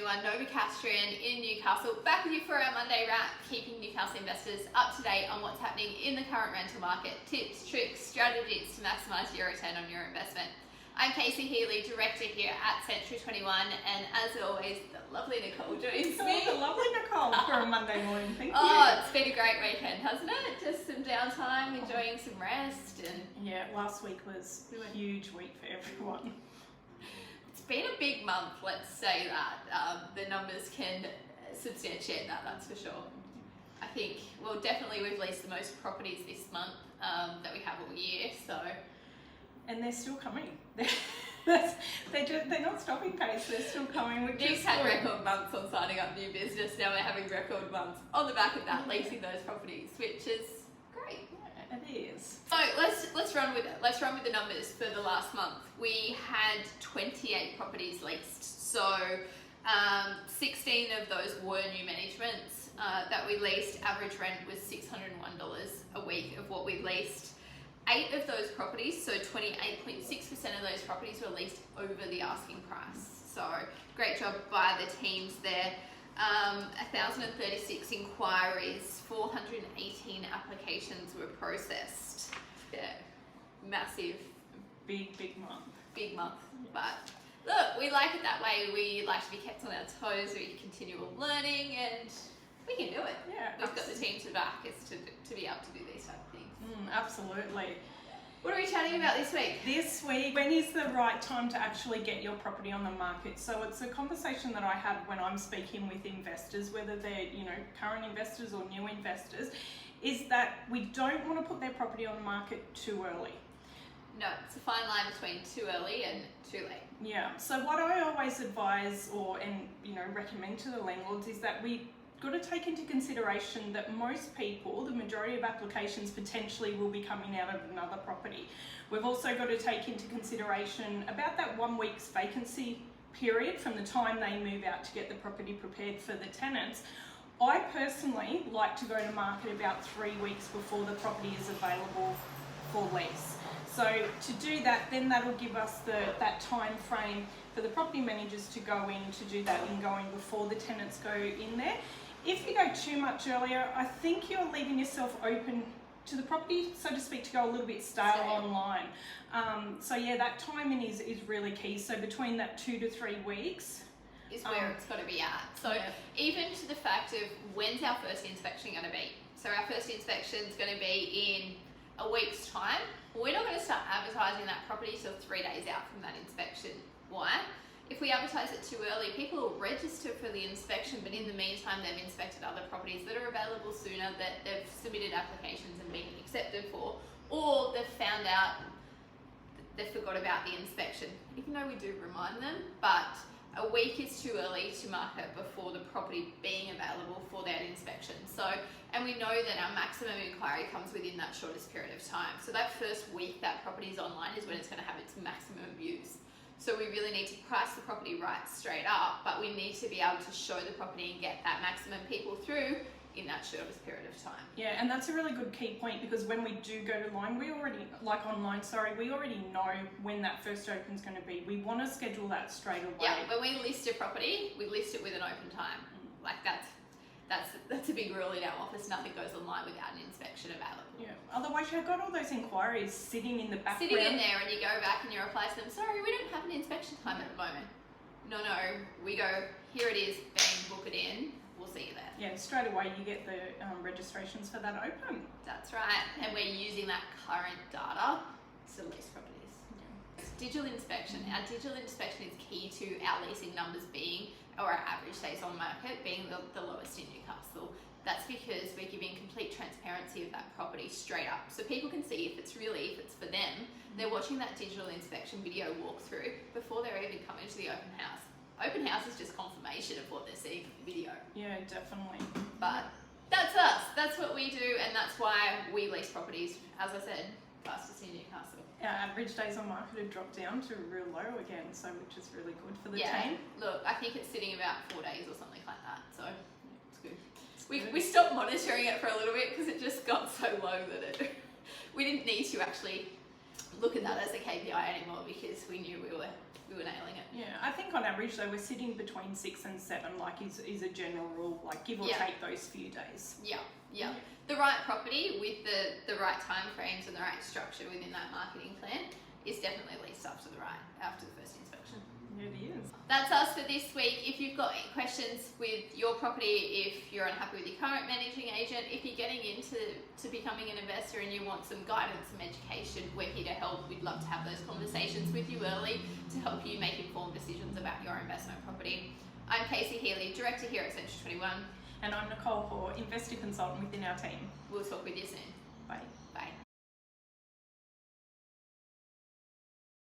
Century21, Novocastrian in Newcastle, back with you for our Monday wrap, keeping Newcastle investors up to date on what's happening in the current rental market, tips, tricks, strategies to maximise your return on your investment. I'm Casey Healy, Director here at Century21, and as always, the lovely Nicole joins me. The lovely Nicole for a Monday morning, thank you. Oh, it's been a great weekend, hasn't it? Just some downtime, enjoying some rest. And yeah, last week was a huge week for everyone. It's been a big month, let's say that. The numbers can substantiate that, that's for sure. I think, well, definitely we've leased the most properties this month that we have all year, so. And they're still coming. They're not stopping pace, they're still coming. We've had record months on signing up new business, now we're having record months on the back of that, leasing those properties, which is great. Yeah, it is. So let's run with it. Let's run with the numbers for the last month. We had 28 properties leased, so 16 of those were new managements that we leased. Average rent was $601 a week of what we leased. 8 of those properties, so 28.6% of those properties were leased over the asking price. So great job by the teams there. 1,036 inquiries, 418 applications were processed. Yeah, massive. Big month. Big month, but look, we like it that way. We like to be kept on our toes, we continual learning, and we can do it. Yeah, we've got the team to back us to be able to do these type of things. Absolutely. What are we chatting about this week? This week, when is the right time to actually get your property on the market? So it's a conversation that I have when I'm speaking with investors, whether they're, current investors or new investors, is that we don't want to put their property on the market too early. No, it's a fine line between too early and too late. Yeah, so what I always advise recommend to the landlords is that we got to take into consideration that most people, the majority of applications potentially will be coming out of another property. We've also got to take into consideration about that 1 week's vacancy period from the time they move out to get the property prepared for the tenants. I personally like to go to market about 3 weeks before the property is available for lease. So to do that, then that'll give us that time frame for the property managers to go in to do that ingoing before the tenants go in there. If you go too much earlier, I think you're leaving yourself open to the property, so to speak, to go a little bit stale online. So yeah, that timing is really key. So between that 2 to 3 weeks is where it's got to be at. So yeah. Even to the fact of when's our first inspection going to be? So our first inspection is going to be in a week's time. We're not going to start advertising that property till 3 days out from that inspection. Why? If we advertise it too early, people will register for the inspection, but in the meantime, they've inspected other properties that are available sooner, that they've submitted applications and been accepted for, or they've found out they forgot about the inspection, even though we do remind them. But a week is too early to market before the property being available for that inspection. So, and we know that our maximum inquiry comes within that shortest period of time. So that first week that property is online is when it's going to have its maximum views. So we really need to price the property right straight up, but we need to be able to show the property and get that maximum people through in that shortest period of time. Yeah, and that's a really good key point, because when we do go to line, we already know when that first open is going to be. We want to schedule that straight away. Yeah, when we list a property, we list it with an open time. Like that's a big rule in our office. Nothing goes online without an inspection available. Yeah. Otherwise, you've got all those inquiries sitting in the background. Sitting in there, and you go back and you reply to them, sorry, we don't have an inspection time at the moment. No, we go, here it is, bang, book it in, we'll see you there. Yeah, straight away you get the registrations for that open. That's right, and we're using that current data to lease properties. Yeah. Digital inspection. Our digital inspection is key to our leasing numbers being, or our average days on market being the lowest in Newcastle. That's because we're giving complete transparency of that property straight up. So people can see if it's for them. They're watching that digital inspection video walkthrough before they're even coming to the open house. Open house is just confirmation of what they're seeing in the video. Yeah, definitely. But that's us. That's what we do, and that's why we lease properties, as I said, fastest in Newcastle. Our average days on market have dropped down to real low again, so which is really good for the team. Look, I think it's sitting about 4 days or something like that, so it's good. We stopped monitoring it for a little bit because it just got so low that we didn't need to actually look at that as a KPI anymore because we knew we were nailing it. Yeah, I think on average though we're sitting between 6 and 7, like is a general rule, like give or take those few days. Yeah. The right property with the right time frames and the right structure within that marketing plan is definitely leased up to the right after the first inspection. It is. That's us for this week. If you've got any questions with your property, if you're unhappy with your current managing agent, if you're getting into becoming an investor and you want some guidance, some education, we're here to help. We'd love to have those conversations with you early to help you make informed decisions about your investment property. I'm Casey Healy, Director here at Century 21. And I'm Nicole Hoare, Investor Consultant within our team. We'll talk with you soon. Bye.